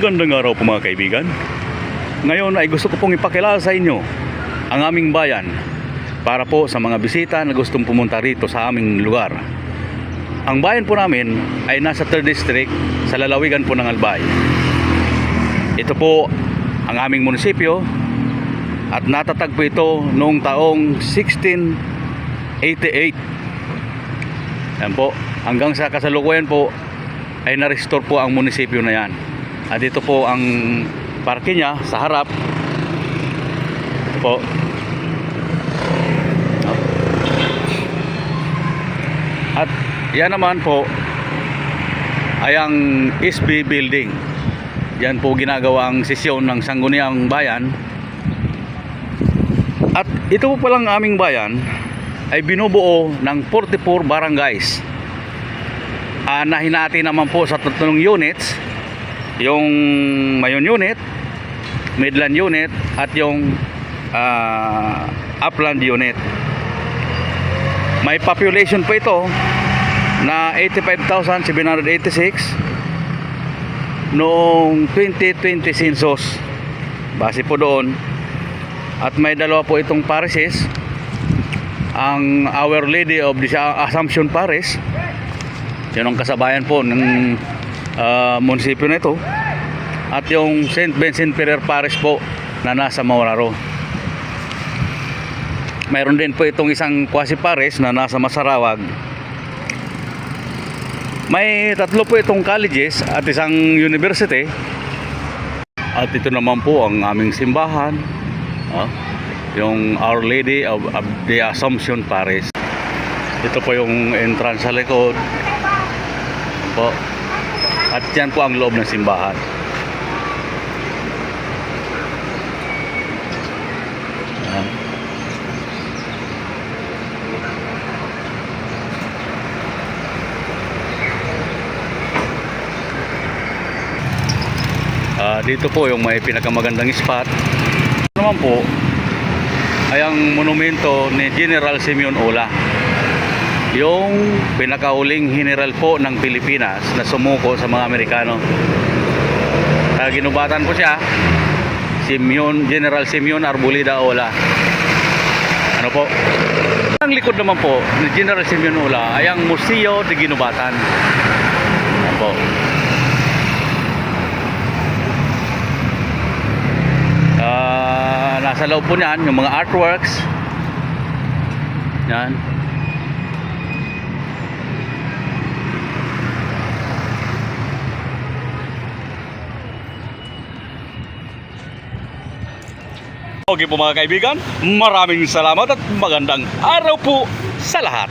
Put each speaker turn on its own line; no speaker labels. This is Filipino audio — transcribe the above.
Gandang araw po mga kaibigan. Ngayon ay gusto ko pong ipakilala sa inyo ang aming bayan para po sa mga bisita na gustong pumunta rito sa aming lugar. Ang bayan po namin ay nasa 3rd District sa lalawigan po ng Albay. Ito po ang aming munisipyo at natatag po ito noong taong 1688. Yan po, hanggang sa kasalukuyan po ay na-restore po ang munisipyo na yan. At ito po ang parke niya sa harap. Ito po. At yan naman po ay ang SB building. Yan po ginagawa ang sesyon ng Sangguniang Bayan. At ito po palang aming bayan ay binubuo ng 44 barangays. Nahinati naman po sa 3 units. Yung Mayon unit, Midland unit, at yung Upland unit. May population po ito na 85,786 noong 2020 census. Base po doon. At may dalawa po itong parishes. Ang Our Lady of the Assumption Parish, yun ang kasabayan po ng munisipyo na ito, at yung St. Vincent Ferrer Parish po na nasa Mauraro. Mayroon din po itong isang quasi parish na nasa Masarawag. May 3 po itong colleges at isang university. At ito naman po ang aming simbahan, yung Our Lady of the Assumption Parish. Ito po yung entrance sa likod po. At yan po ang loob ng simbahan. Dito po yung may pinakamagandang spot. Naman po ay ang monumento ni General Simeon Ola, yung pinakahuling general po ng Pilipinas na sumuko sa mga Amerikano. Ginubatan po siya, General Simeon Arboleda Ola. Ano po? Ang likod naman po ni General Simeon Ola ay ang Museo de Ginubatan. Ano po? Nasa loob po niyan yung mga artworks. Yan. Okay po mga kaibigan, maraming salamat at magandang araw po sa lahat.